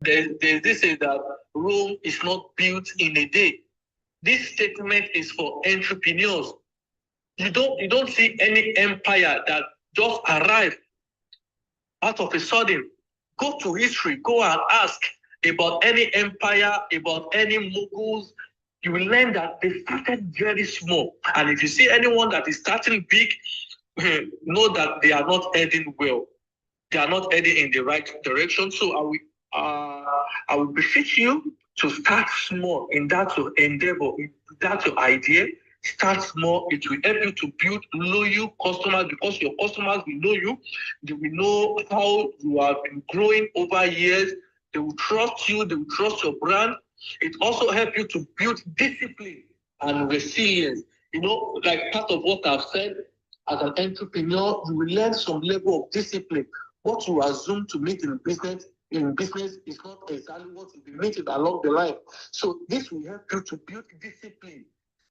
there's this is that Rome is not built in a day. This statement is for entrepreneurs. You don't see any empire that just arrived out of a sudden. Go to history, go and ask about any empire, about any Mughals. You will learn that they started very small. And if you see anyone that is starting big, know that they are not heading well. They are not heading in the right direction. So I will beseech you to start small in that your endeavor, in that your idea. Start small. It will help you to build loyal customers because your customers will know you. They will know how you have been growing over years. They will trust you. They will trust your brand. It also helps you to build discipline and resilience. Like part of what I've said, as an entrepreneur, you will learn some level of discipline. What you assume to meet in business is not exactly what you'll be meeting along the line. So this will help you to build discipline,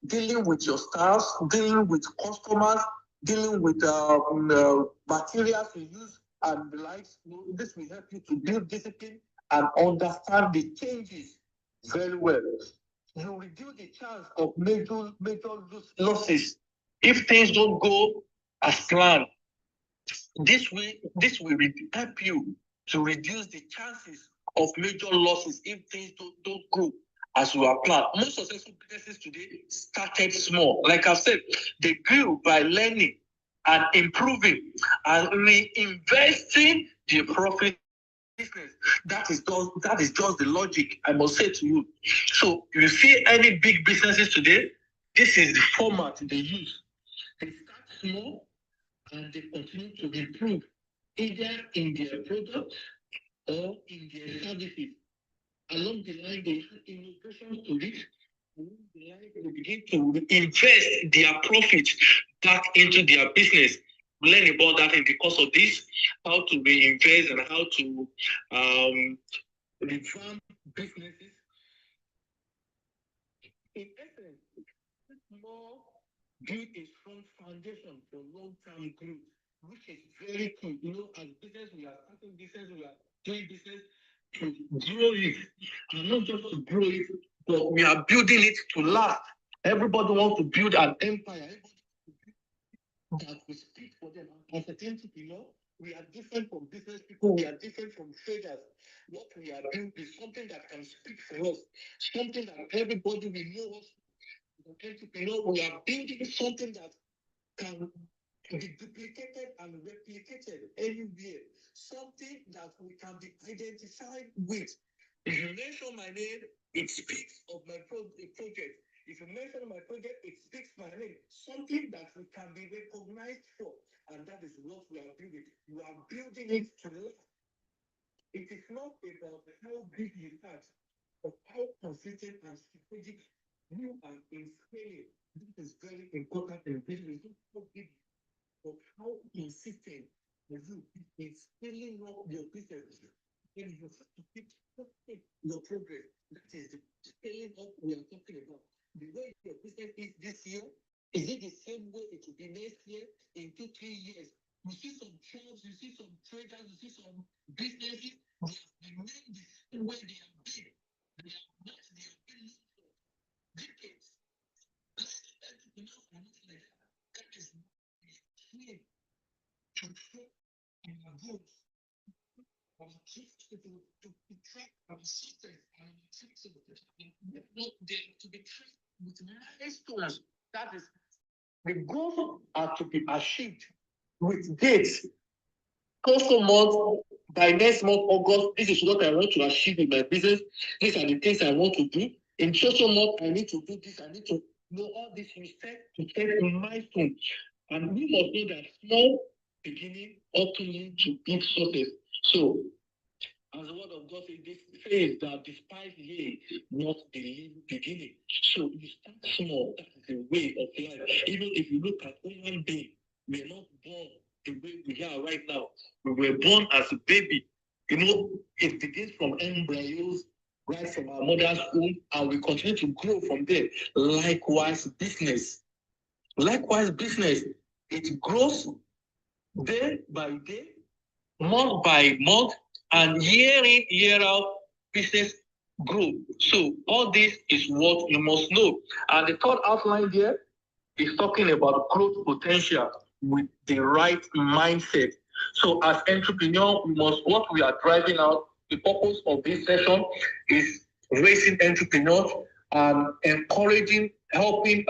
dealing with your staff, dealing with customers, dealing with materials you use and the likes. This will help you to build discipline and understand the changes very well. You reduce the chance of major losses if things don't go as planned. This will help you to reduce the chances of major losses if things don't go as you are planned. Most successful businesses today started small. Like I said, they grew by learning and improving and reinvesting their profit business. That is just the logic I must say to you. So if you see any big businesses today, this is the format they use. They start small and they continue to improve either in their product or in their services. Along the line, they have innovations to it. Along the line, they begin to invest their profits back into their business. We learn about that in the course of this, how to reinvest and how to revamp businesses. In essence, more build a strong foundation for long-term growth, which is very key. As business, we are starting business, we are doing business to grow it, and not just to grow it, but we are building it to last. Everybody wants to build an empire. That will speak for them. As an entrepreneur, we are different from business people. We are different from traders. What we are doing is something that can speak for us, something that everybody will know us. As an entrepreneur, we are building something that can be duplicated and replicated anywhere. Something that we can be identified with. If you mention my name, it speaks of my project. If you mention my project, it speaks my name. Something that we can be recognized for. And that is what we are building. We are building it to life. It is not about how big you start, but how consistent and strategic you are in scaling. This is very important in business. Not how big, but how consistent are you in scaling up your business. And you have to keep your progress. That is the scaling up we are talking about. The way your business is this year, is it the same way it will be next year, in 2-3 years? You see some jobs, you see some traders, you see some businesses, they remain the same way they have been. They have been for decades. Enough for nothing like that. That is key to track our goals. To track our systems and flexibility. To be tracked with milestones. That is, the goals are to be achieved with dates. Also, month by next month, August, this is what I want to achieve in my business. These are the things I want to do. In social month, I need to do this. I need to know all this. We set to set a milestone, and we must know that small beginning ought to lead to big success. So, as the word of God says that despite ye not the beginning. So you start small. That is the way of life. Even if you look at human being, we are not born the way we are right now. We were born as a baby. It begins from embryos, right from our mother's womb, and we continue to grow from there. Likewise, business. It grows day by day, month by month, and year in, year out, business grow. So all this is what you must know. And the third outline there is talking about growth potential with the right mindset. So as entrepreneur, we must what we are driving out. The purpose of this session is raising entrepreneurs and encouraging, helping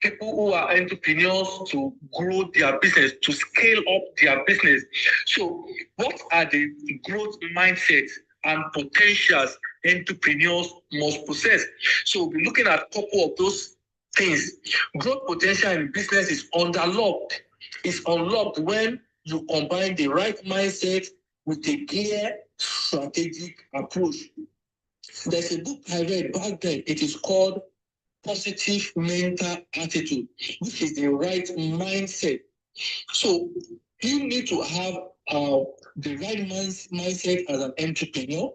people who are entrepreneurs to grow their business, to scale up their business. So, what are the growth mindsets and potentials entrepreneurs must possess? So, we'll be looking at a couple of those things. Growth potential in business is unlocked. It's unlocked when you combine the right mindset with a clear strategic approach. There's a book I read back then. It is called Positive Mental Attitude, which is the right mindset. So you need to have the right mindset as an entrepreneur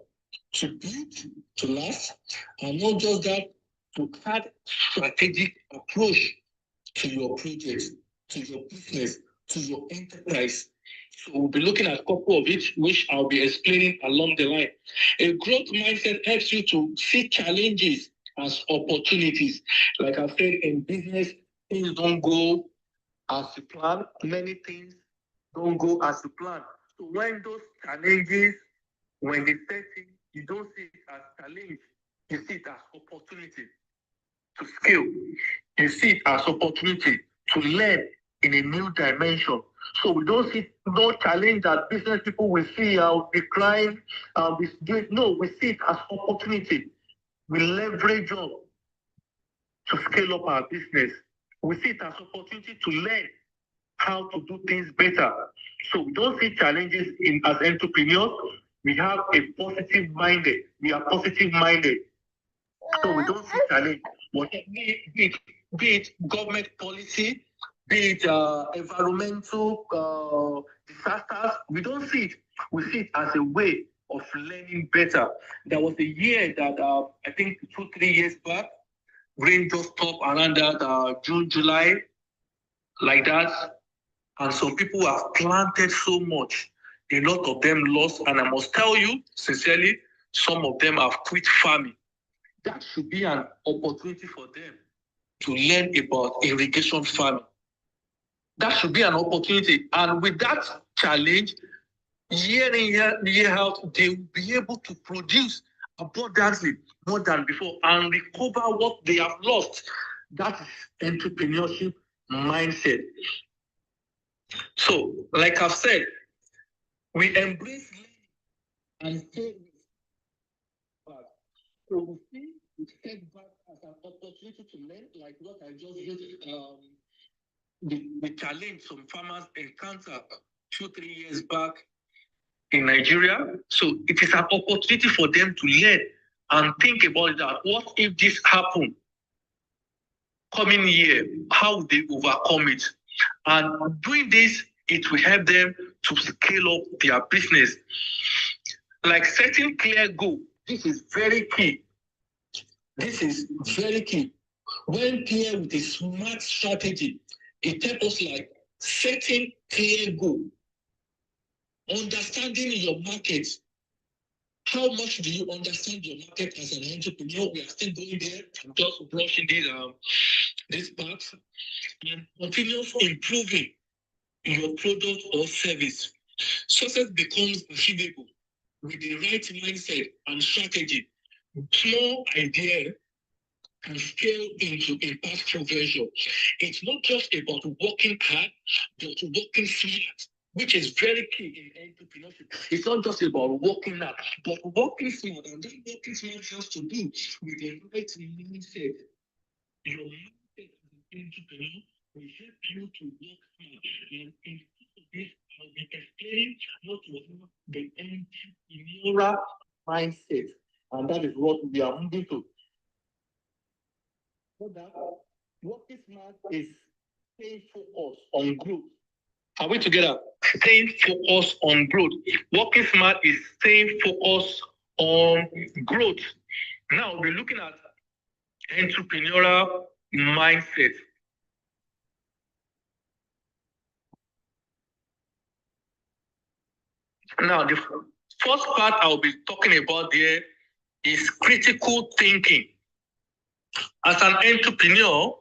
to build, to last, and not just that, to add strategic approach to your project, to your business, to your enterprise. So we'll be looking at a couple of it, which I'll be explaining along the line. A growth mindset helps you to see challenges as opportunities. Like I said, in business, things don't go as you plan. Many things don't go as you plan. So when those challenges, when they set in, you don't see it as challenge, you see it as opportunity to scale. You see it as opportunity to learn in a new dimension. So we don't see no challenge that business people will see decline. No, we see it as opportunity. We leverage up to scale up our business. We see it as opportunity to learn how to do things better. So we don't see challenges as entrepreneurs. We have a positive minded. We are positive minded. So we don't see challenge. Be it government policy, be it environmental disasters, we don't see it. We see it as a way of learning better. There was a year that I think 2-3 years back, rain just stopped around that June, July, like that. And some people have planted so much. A lot of them lost. And I must tell you, sincerely, some of them have quit farming. That should be an opportunity for them to learn about irrigation farming. That should be an opportunity. And with that challenge, year in, year out, they will be able to produce abundantly more than before and recover what they have lost. That is entrepreneurship mindset. So, like I've said, we embrace and take back. So we take back as an opportunity to learn, like what I just used, the challenge some farmers encountered 2-3 years back in Nigeria. So it is an opportunity for them to learn and think about that. What if this happened coming year? How would they overcome it? And doing this, it will help them to scale up their business. Like setting clear goal. This is very key. This is very key. When paired with a smart strategy, it helps us like setting clear goal, understanding your market. How much do you understand your market as an entrepreneur? We are still going there. I'm just brushing this part and continuous improving your product or service. Success becomes achievable with the right mindset and strategy. Small idea can scale into impactful version. It's not just about working hard, but working smart, which is very key in entrepreneurship. It's not just about working hard, but working smart. And that working smart has to do with the right mindset. Your mindset as an entrepreneur will help you to work smart. And in this, I'll be explaining how to have the entrepreneurial mindset. And that is what we are moving to. Working smart is staying focused on growth. Are we together? Staying focused on growth. Working smart is staying focused on growth. Now we're looking at entrepreneurial mindset. Now, the First part I'll be talking about there is critical thinking. As an entrepreneur,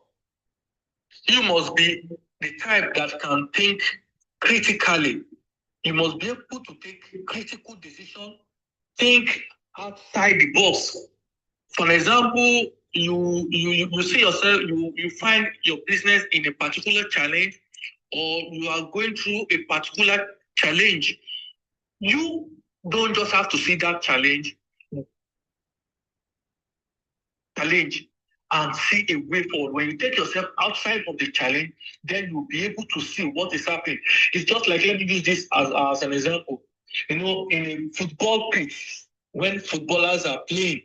you must be the type that can think critically. You must be able to take critical decisions, think outside the box. For example, you see yourself, you find your business in a particular challenge, or you are going through a particular challenge. You don't just have to see that challenge and see a way forward. When you take yourself outside of the challenge, then you'll be able to see what is happening. It's just like, let me use this as an example. You know, in a football pitch, when footballers are playing,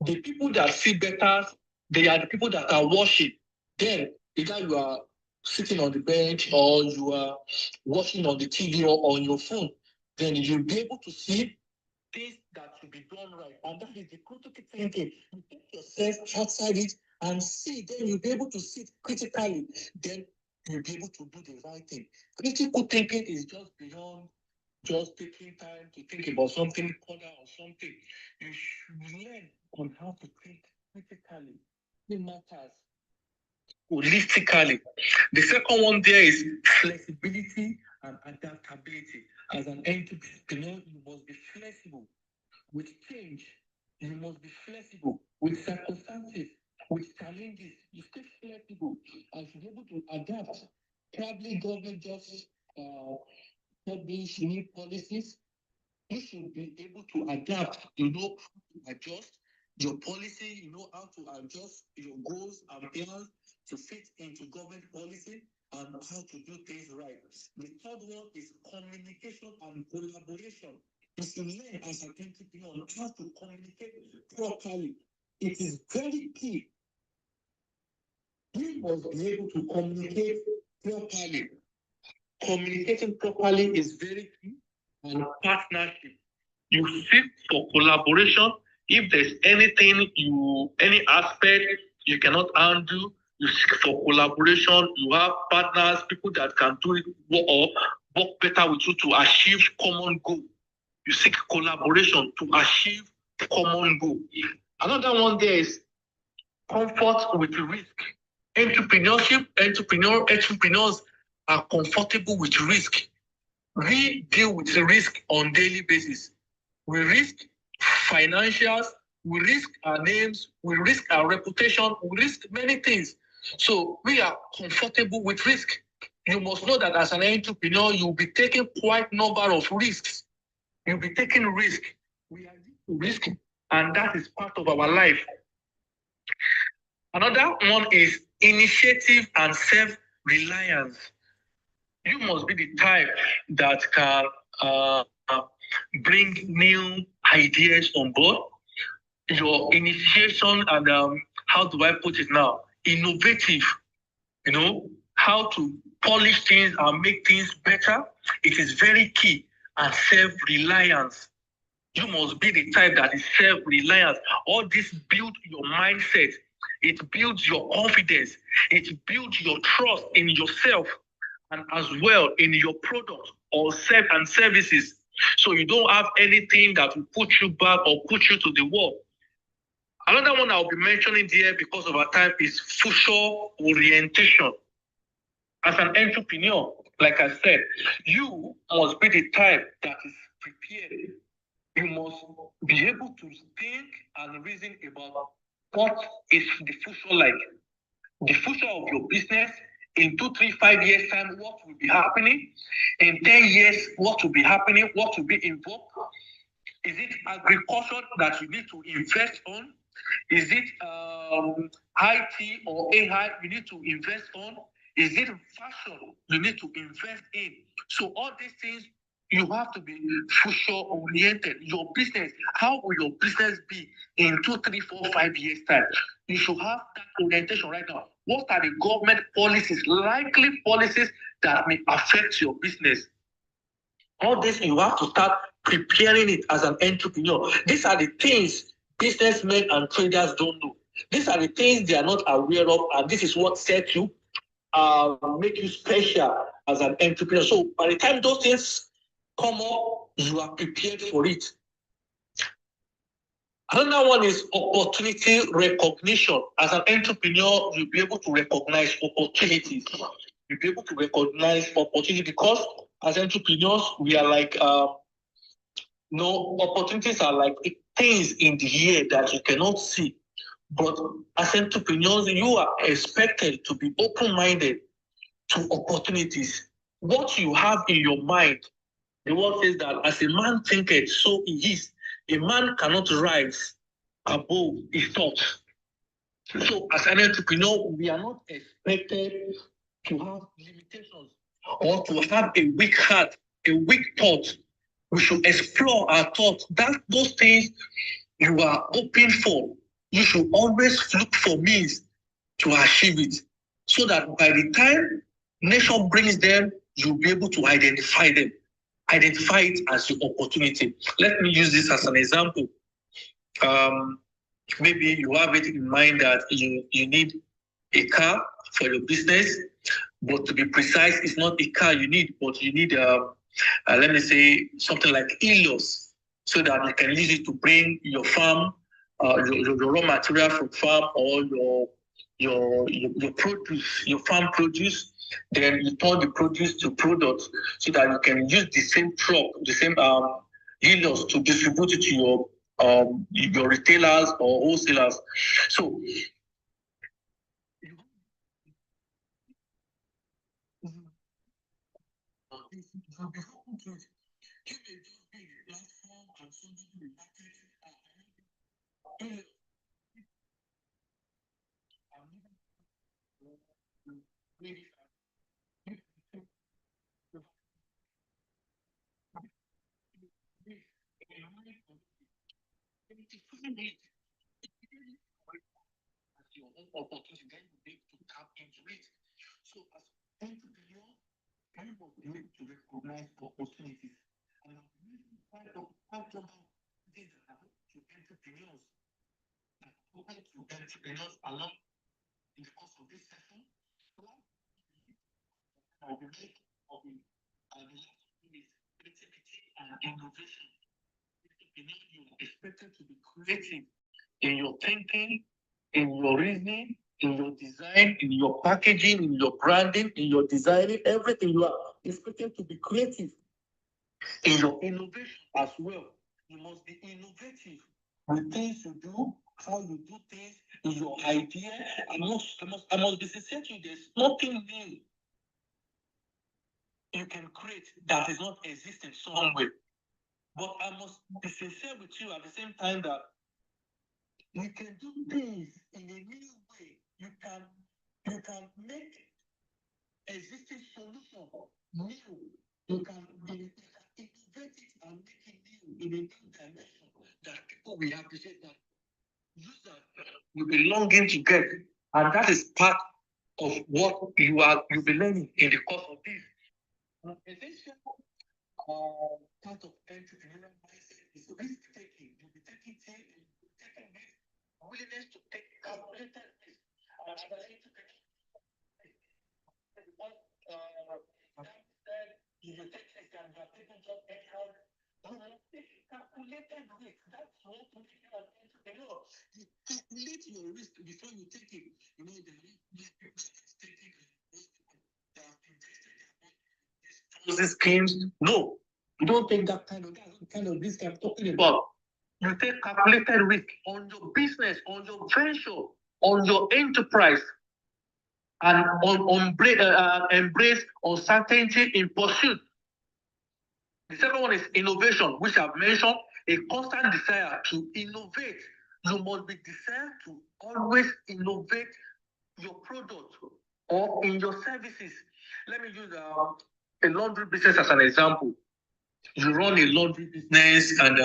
the people that see better, they are the people that are watching. Then either you are sitting on the bench or you are watching on the TV or on your phone, then you'll be able to see things that should be done right. And that is the critical thinking. You take yourself outside it and see, then you'll be able to see it critically. Then you'll be able to do the right thing. Critical thinking is just beyond just taking time to think about something further or something. You should learn on how to think critically. It matters holistically. The second one there is flexibility and adaptability. As an entrepreneur, you must be flexible with change. You must be flexible with circumstances, with challenges. You stay flexible and should be able to adapt. Probably government just publish new policies. You should be able to adapt, you know, how to adjust your policy, you know, how to adjust your goals and plans to fit into government policy and how to do things right. The third one is communication and collaboration. You should learn as an entrepreneur how to communicate properly. It is very key. You must be able to communicate properly. Communicating properly is very key. And partnership. You seek for collaboration. If there's any aspect you cannot handle, you seek for collaboration. You have partners, people that can do it or work better with you to achieve common goal. You seek collaboration to achieve common goal. Another one there is comfort with risk. Entrepreneurs are comfortable with risk. We deal with risk on daily basis. We risk financials, we risk our names, we risk our reputation, we risk many things. So we are comfortable with risk. You must know that as an entrepreneur, you'll be taking quite a number of risks. You'll be taking risk. We are risk, and that is part of our life. Another one is initiative and self-reliance. You must be the type that can bring new ideas on board. Your initiation and how do I put it now? Innovative, you know, how to polish things and make things better. It is very key. And self-reliance. You must be the type that is self-reliant. All this builds your mindset. It builds your confidence. It builds your trust in yourself and as well in your product or services. So you don't have anything that will put you back or put you to the wall. Another one I'll be mentioning here because of our time is future orientation. As an entrepreneur, like I said, you must be the type that is prepared. You must be able to think and reason about what is the future like. The future of your business in 2, 3, 5 years time, what will be happening? In 10 years, what will be happening? What will be involved? Is it agriculture that you need to invest on? Is it IT or AI you need to invest on? Is it fashion you need to invest in? So all these things, you have to be future oriented. Your business, how will your business be in 2, 3, 4, 5 years time? You should have that orientation right now. What are the government policies, likely policies that may affect your business? All this, you have to start preparing it as an entrepreneur. These are the things businessmen and traders don't know. These are the things they are not aware of, and this is what sets you, make you special as an entrepreneur. So by the time those things come up, you are prepared for it. Another one is opportunity recognition. As an entrepreneur, you'll be able to recognize opportunities. You'll be able to recognize opportunity because as entrepreneurs, we are like, no, opportunities are like things in the air that you cannot see. But as entrepreneurs, you are expected to be open-minded to opportunities. What you have in your mind, the word says that as a man thinketh, so he is. A man cannot rise above his thoughts. So as an entrepreneur, we are not expected to have limitations or to have a weak heart, a weak thought. We should explore our thoughts. Those things you are open for, you should always look for means to achieve it. So that by the time nature brings them, you'll be able to identify them. Identify it as your opportunity. Let me use this as an example. Maybe you have it in mind that you need a car for your business, but to be precise, it's not a car you need, but you need, let me say, something like Helios, so that you can use it to bring your farm, your raw material from farm or your produce, your farm produce. Then you turn the produce to products so that you can use the same truck, the same Helios to distribute it to your retailers or wholesalers. So your own opportunity, then you need to tap into it. So as entrepreneur, you must need to recognize opportunities. And I'm really proud of things that happen to entrepreneurs, that happen to entrepreneurs along in the course of this session. I will make of the creativity and innovation. You are expected to be creative in your thinking, in your reasoning, in your design, in your packaging, in your branding, in your designing, everything. You are expected to be creative in your innovation as well. You must be innovative with things you do, how you do things, in your idea. I must be sincere to you. There's nothing new you can create that is not existing somewhere. But I must be sincere with you at the same time that you can do things in a new way. You can make existing solution new. You can innovate it and make it new in a new dimension that people will appreciate that. Use that you'll be longing to get. And that is part of what you'll be learning in the course of this. Essential part of entrepreneurial mindset is risk taking. You'll be taking risk, willingness to take calculated risk. As an entrepreneur, said you take risk and you are taking just extra. You will take calculated risk. That's what you make you an entrepreneur. You calculate your risk before you take it. You know, the risk taking risk. These schemes. No, you don't take that kind of risk I'm talking about. You take calculated risk on your business, on your venture, on your enterprise, and embrace uncertainty in pursuit. The second one is innovation, which I've mentioned, a constant desire to innovate. You must be desired to always innovate your product or in your services. Let me use a laundry business as an example. You run a laundry business, and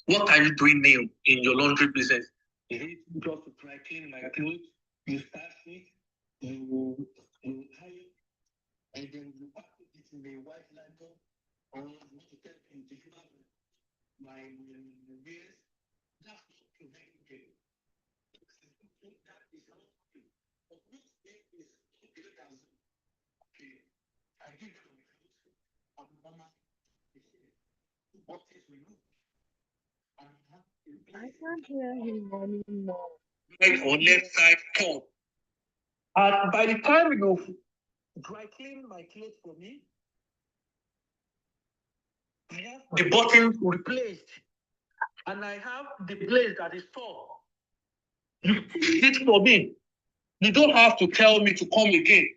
what are you doing now in your laundry business? Is it just to try clean my clothes? You start it, you hire, and then you package it in a white nylon, or you want to tell you deliver my wares. That's not to make it. That is not to. But which thing is okay as okay? I give you my clothes, and mama, what is we look? And can't hear him anymore. right or left side turn. And by the time you dry clean my clothes for me, I have the button replaced, and I have the place that is torn. You fix it for me. You don't have to tell me to come again.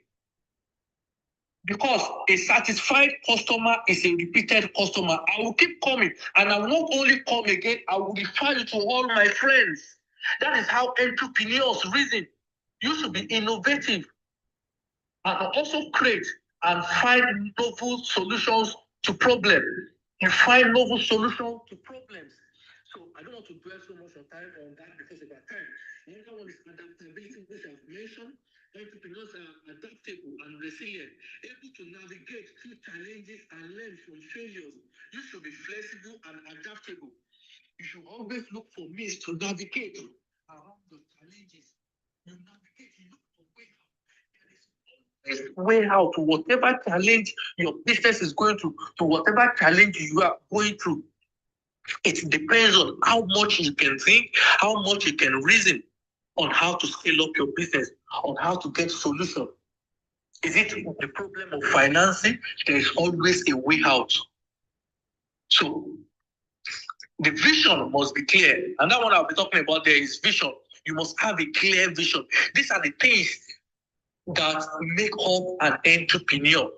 Because a satisfied customer is a repeated customer. I will keep coming, and I will not only come again, I will refer you to all my friends. That is how entrepreneurs reason. You should be innovative and also create and find novel solutions to problems. You find novel solutions to problems. So I don't want to dwell so much on time on that because of our time. The other one is adaptability, which I've mentioned. Entrepreneurs are adaptable and resilient, able to navigate through challenges and learn from failures. You should be flexible and adaptable. You should always look for means to navigate around the challenges. You navigate, you look for way out. There is way out to whatever challenge your business is going through, to whatever challenge you are going through. It depends on how much you can think, how much you can reason on how to scale up your business, on how to get solution. Is it the problem of financing? There is always a way out. So the vision must be clear. And that one I'll be talking about there is vision. You must have a clear vision. These are the things that make up an entrepreneur.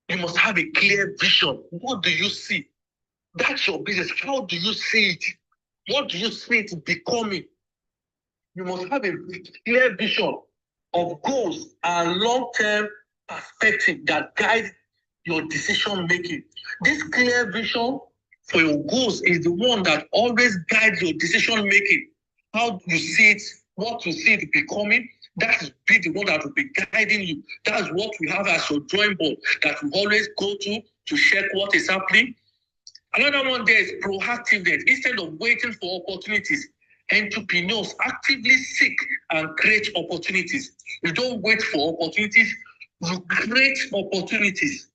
You must have a clear vision. What do you see? That's your business. How do you see it? What do you see it becoming? You must have a clear vision of goals and long-term perspective that guide your decision making. This clear vision for your goals is the one that always guides your decision making. How you see it, what you see it becoming, that is be the one that will be guiding you. That's what we have as your drawing board that we always go to check what is happening. Another one there is proactiveness. Instead of waiting for opportunities, entrepreneurs actively seek and create opportunities. You don't wait for opportunities, you create opportunities.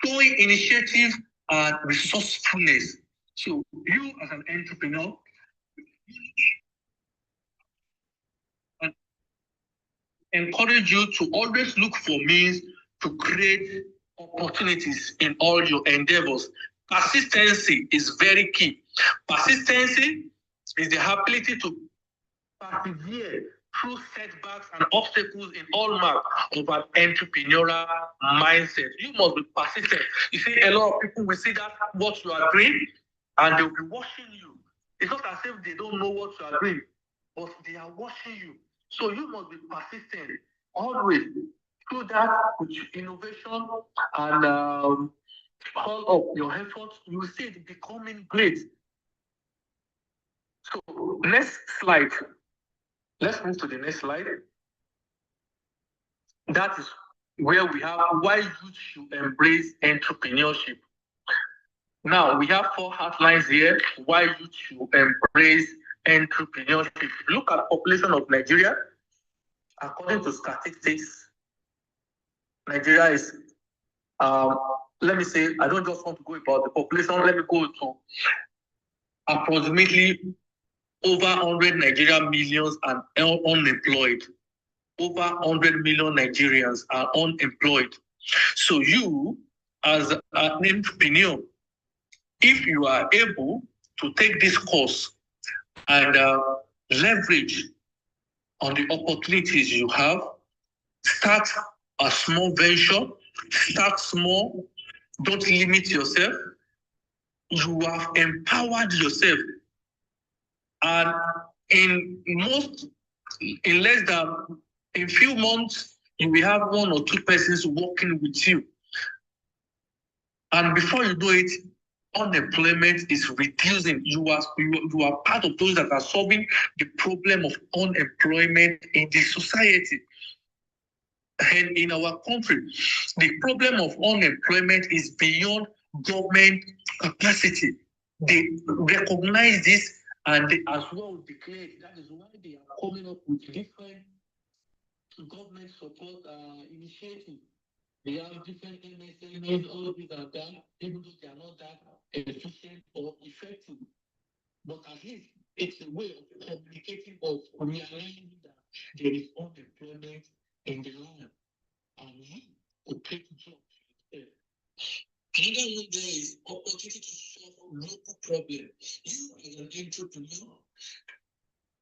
Showing initiative and resourcefulness. So you as an entrepreneur, I encourage you to always look for means to create opportunities in all your endeavors. Persistency is very key. Persistency is the ability to persevere through setbacks and obstacles in all mark of an entrepreneurial mindset. You must be persistent. You see, a lot of people will see that what you are doing and they'll be watching you. It's not as if they don't know what you are doing, but they are watching you. So you must be persistent always. Through that, with innovation and all of your efforts, you will see it becoming great. So next slide. Let's move to the next slide. That is where we have why youth should embrace entrepreneurship. Now, we have 4 outlines here why youth should embrace entrepreneurship. Look at the population of Nigeria. According to statistics, Nigeria is, let me say, I don't just want to go about the population, let me go to approximately over 100 Nigerian millions and unemployed. Over 100 million Nigerians are unemployed. So you, as an entrepreneur, if you are able to take this course and leverage on the opportunities you have, start a small venture, start small, don't limit yourself. You have empowered yourself. And in less than a few months, you will have 1 or 2 persons working with you. And before you know it, unemployment is reducing. You are part of those that are solving the problem of unemployment in the society. And in our country, the problem of unemployment is beyond government capacity. They recognize this and they as well declare that is why they are coming up with different government support initiatives. They have different MSMEs, all of these are done, even though they are not that efficient or effective. but at least it's a way of communicating, of realizing that there is unemployment in the land and you could take jobs yourself. Another one there is opportunity to solve local problem. You as an entrepreneur,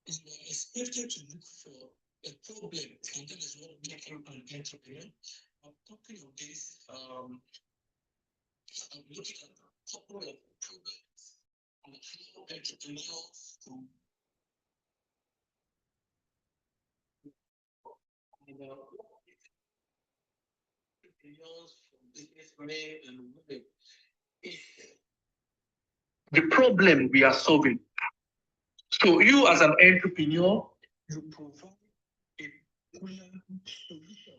you are expected to look for a problem, and that is what makes you an entrepreneur. I'm talking of this, I'm looking at a couple of problems and how entrepreneurs to entrepreneurs from businessmen and women is the problem we are solving. So you as an entrepreneur, you provide a cooler solution.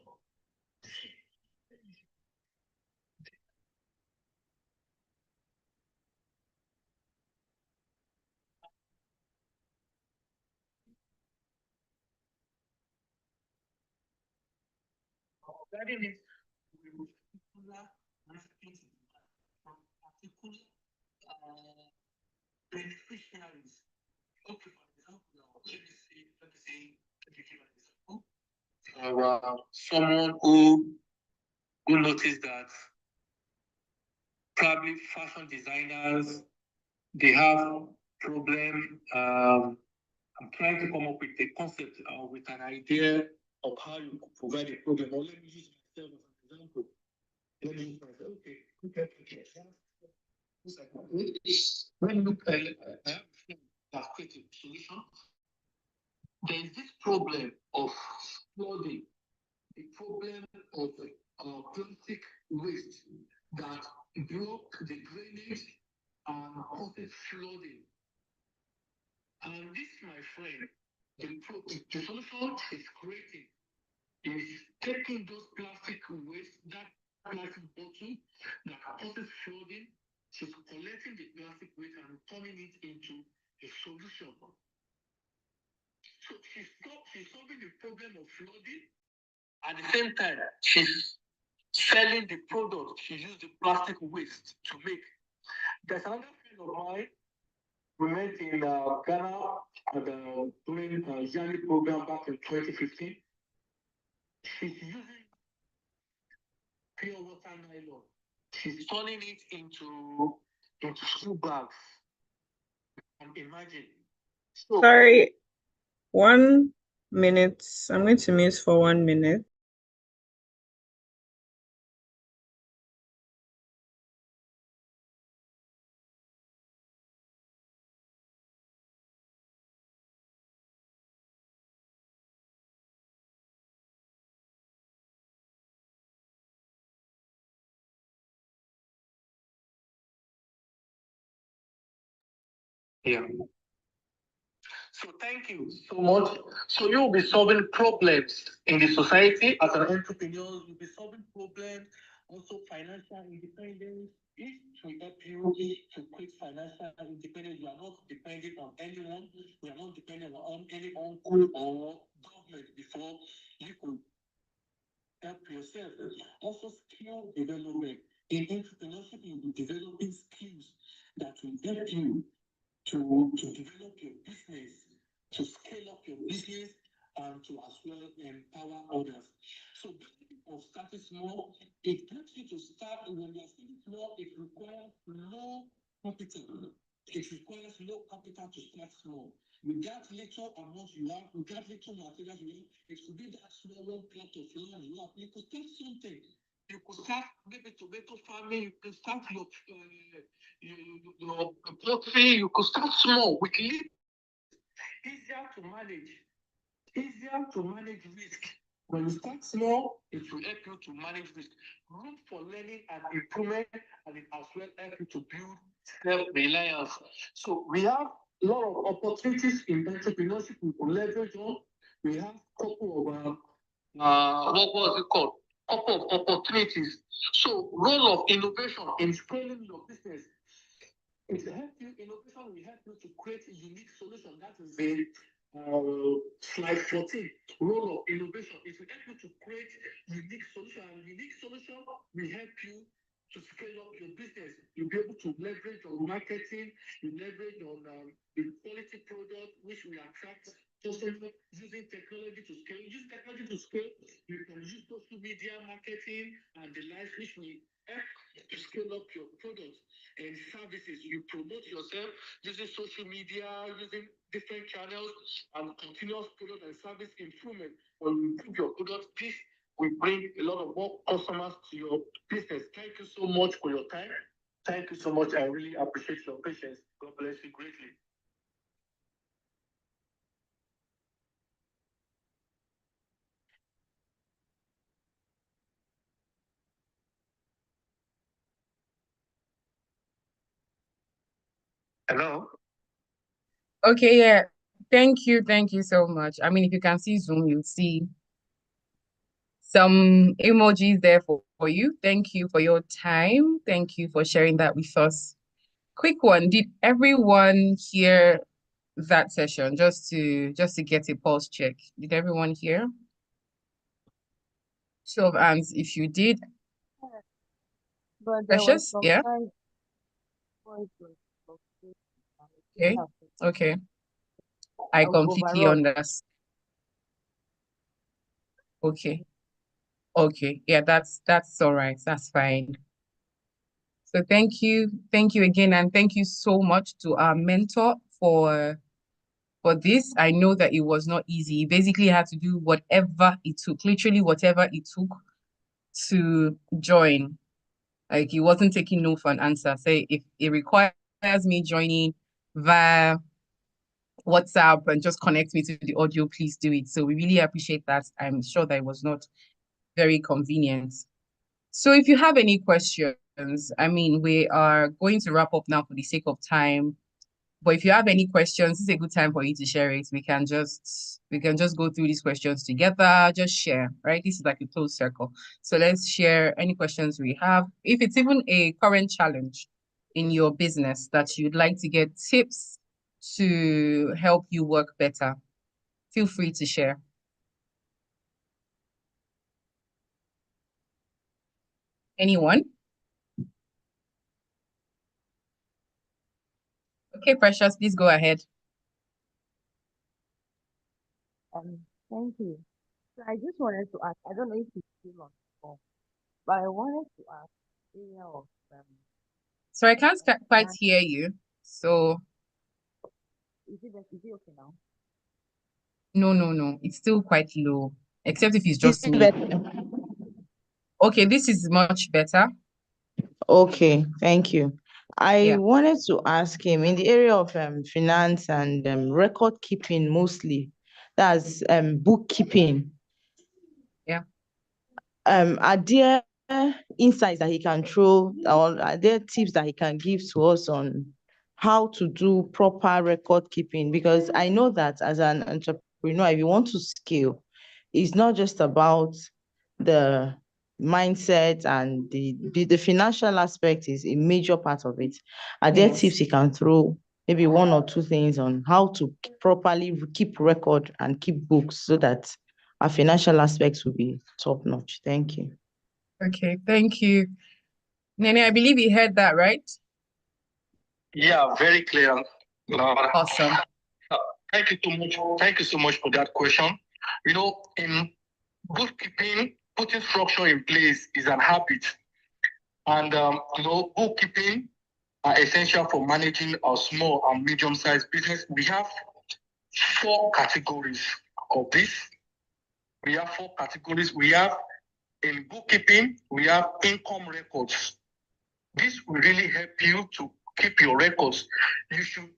Regarding it, we will particular aspects from particular beneficiaries. Okay, for example, now, let me give an example. Someone who noticed that probably fashion designers they have problem. I'm trying to come up with a concept with an idea of how you could provide a problem. Or let me use myself as an example. Let me use myself. Okay. Let me look. I have a friend that created a solution. There is this problem of flooding, the problem of plastic waste that block the drainage and causes flooding. And this, my friend, the solution is creating is taking those plastic waste, that plastic bottle that causes flooding, she's collecting the plastic waste and turning it into a solution. So she's solving the problem of flooding. At the same time, she's selling the product she used the plastic waste to make. There's another friend of mine. We met in Ghana at doing a Yanni program back in 2015. She's using pure water nylon. She's turning it into shoe bags. And imagine. So, Sorry, 1 minute. I'm going to mute for 1 minute. yeah. So thank you so much. So you'll be solving problems in the society as an entrepreneur. You'll be solving problems, also financial independence. If to help you to create financial independence, you are not dependent on anyone. You are not dependent on any uncle or government before you could help yourself. Also, skill development. In entrepreneurship, you'll be developing skills that will help you to develop your business, to scale up your business, and to as well empower others. So basically, of starting small, it helps you to start when you're starting small, it requires low capital. It requires low capital to start small. With that little amount you have, with that little materials you have, it could be that small one plot of land you have. You could start something. You could start maybe tomato farming. You could start your poultry. You could start small with little. Easier to manage. Easier to manage risk. When you start small, it will help you to manage risk. Room for learning and improvement, and it as well help you to build self-reliance. So we have a lot of opportunities in entrepreneurship we can leverage on. We have a couple of what was it called? Couple of opportunities. So role of innovation in scaling your business. It will help you, innovation will help you to create a unique solution. That is the slide 14, role of innovation. It will help you to create unique solution. And unique solution will help you to scale up your business. You'll be able to leverage on marketing, you leverage on the quality product, which will attract customers using technology to scale. Use technology to scale. You can use social media marketing and the likes, which will help to scale up your products and services. You promote yourself using social media, using different channels, and continuous product and service improvement. When you improve your product, this will bring a lot of more customers to your business. Thank you so much for your time. Thank you so much. I really appreciate your patience. God bless you greatly. Hello? Okay, yeah. Thank you. Thank you so much. I mean, if you can see Zoom, you'll see some emojis there for you. Thank you for your time. Thank you for sharing that with us. Quick one. Did everyone hear that session? Just to get a pulse check. Did everyone hear? Show of hands if you did. But there was Precious? some Yeah. time before it was okay. Okay. Okay. I completely Overall, understand. Okay. Okay. Yeah, that's all right. That's fine. So thank you. Thank you again. And thank you so much to our mentor for this. I know that it was not easy. He basically had to do whatever it took, literally whatever it took to join. Like he wasn't taking no for an answer. Say if it requires me joining via WhatsApp and just connect me to the audio, please do it. So we really appreciate that. I'm sure that it was not very convenient. So if you have any questions, I mean, we are going to wrap up now for the sake of time. But if you have any questions, this is a good time for you to share it. We can just go through these questions together, just share, right? This is like a closed circle. So let's share any questions we have. If it's even a current challenge in your business that you'd like to get tips to help you work better, feel free to share. Anyone? Okay, Precious, please go ahead. thank you. So I just wanted to ask, I don't know if it's still on the call, but I wanted to ask area of So I can't quite finance. hear you. So Is it okay now? no. It's still quite low, except if it's Is just it me. better? Okay, this is much better. Okay, thank you. I Yeah. wanted to ask him in the area of finance and record keeping mostly, that's bookkeeping. Yeah. Are there insights that he can throw, or are there tips that he can give to us on how to do proper record keeping? Because I know that as an entrepreneur, if you want to scale, it's not just about the mindset, and the financial aspect is a major part of it. Are there Yes. tips he can throw, maybe one or two things on how to properly keep record and keep books so that our financial aspects will be top notch? Thank you. Okay, thank you. Nene, I believe you heard that, right? Yeah, very clear. Awesome. Thank you so much. Thank you so much for that question. In bookkeeping, putting structure in place is an habit. And, bookkeeping are essential for managing our small and medium-sized business. We have four categories of this. We have four categories. We have in bookkeeping, we have income records. This will really help you to keep your records. You should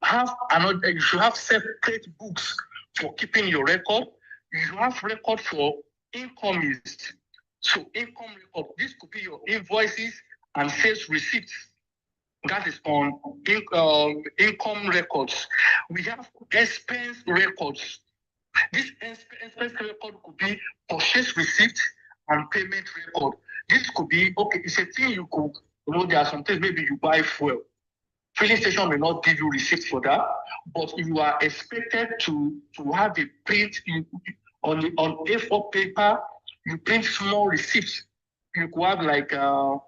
have separate books for keeping your record. You have record for income. So income record, this could be your invoices and sales receipts. That is on income records. We have expense records. This expense record could be purchase receipt and payment record. This could be, okay, it's a thing you could, there are some things maybe you buy fuel. Filling station may not give you receipt for that, but you are expected to have a print on A4 paper, you print small receipts. you could have like 12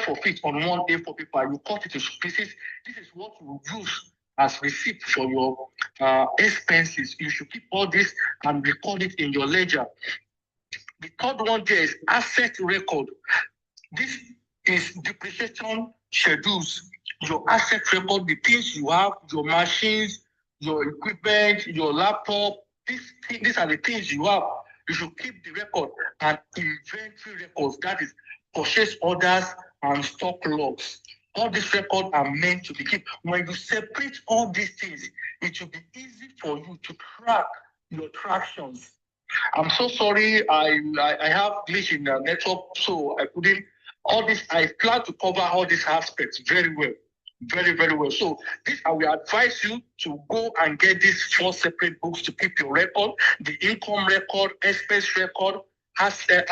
of it on one A4 paper. You cut it to pieces. This is what you use as receipt for your expenses. You should keep all this and record it in your ledger. The third one there is asset record. This is depreciation schedules. Your asset record, the things you have, your machines, your equipment, your laptop. These are the things you have. You should keep the record and inventory records. That is purchase orders and stock logs. All these records are meant to be kept. When you separate all these things, it will be easy for you to track your tractions. I'm so sorry. I have glitch in the network, so I couldn't. All this, I plan to cover all these aspects very well, very, very well. So this, I will advise you to go and get these 4 separate books to keep your record: the income record, expense record, asset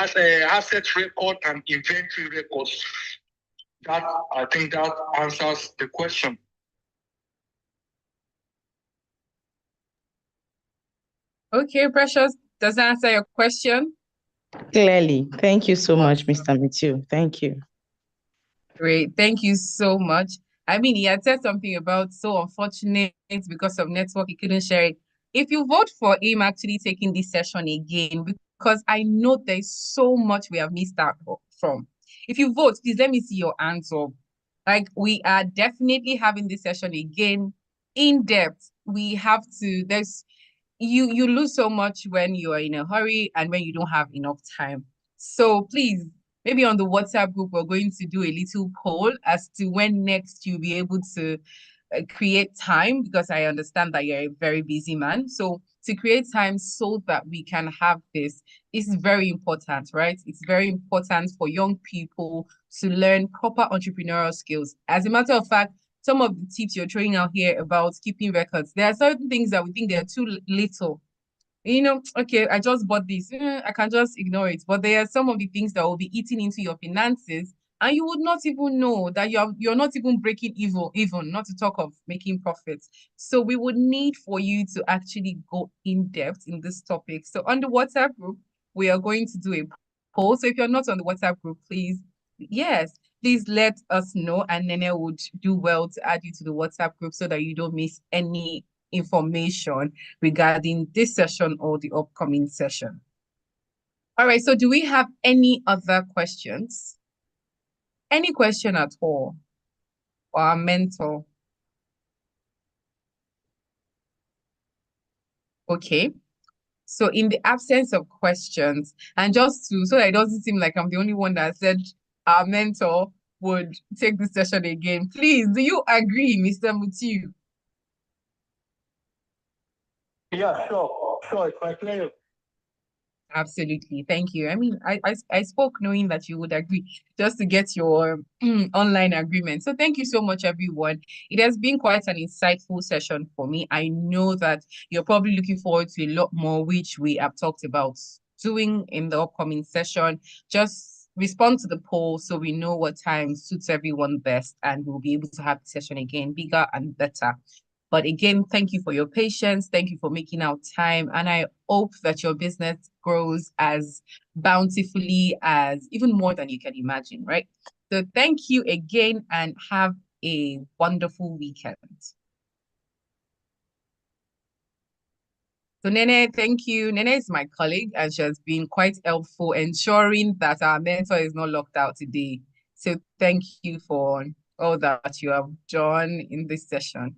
record, and inventory records. That, I think that answers the question. Okay, Precious, does that answer your question? Clearly. Thank you so much, Mr. Mutiu. Thank you. Great. Thank you so much. I mean, he had said something about so unfortunate because of network, he couldn't share it. If you vote for him actually taking this session again, because I know there's so much we have missed out from. If you vote, please let me see your hands up. Like, we are definitely having this session again in depth. We have to, you lose so much when you are in a hurry and when you don't have enough time. So please, maybe on the WhatsApp group, we're going to do a little poll as to when next you'll be able to create time, because I understand that you're a very busy man. So to create time so that we can have this is very important, right? It's very important for young people to learn proper entrepreneurial skills. As a matter of fact, some of the tips you're throwing out here about keeping records, there are certain things that we think they're too little. Okay, I just bought this. I can just ignore it. But there are some of the things that will be eating into your finances, and you would not even know that you're not even breaking even, not to talk of making profits. So we would need for you to actually go in depth in this topic. So on the WhatsApp group, we are going to do a poll. So if you're not on the WhatsApp group, please let us know, and Nene would do well to add you to the WhatsApp group so that you don't miss any information regarding this session or the upcoming session. All right, so do we have any other questions? Any question at all for our mentor? Okay. So in the absence of questions, and just so that it doesn't seem like I'm the only one that said our mentor would take this session again, please, do you agree, Mr. Mutiu? Yeah, sure, it's my pleasure. Absolutely. Thank you. I mean, I spoke knowing that you would agree, just to get your online agreement. So thank you so much, everyone. It has been quite an insightful session for me. I know that you're probably looking forward to a lot more, which we have talked about doing in the upcoming session. Just respond to the poll so we know what time suits everyone best, and we'll be able to have the session again bigger and better. But again, thank you for your patience. Thank you for making out time. And I hope that your business grows as bountifully as even more than you can imagine, right? So thank you again and have a wonderful weekend. So Nene, thank you. Nene is my colleague and she has been quite helpful ensuring that our mentor is not locked out today. So thank you for all that you have done in this session.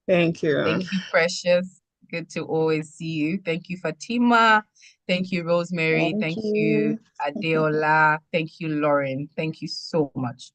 Thank you. Thank you, Precious. Good to always see you. Thank you, Fatima. Thank you, Rosemary. Thank you, Adeola. Thank you, Lauren. Thank you so much.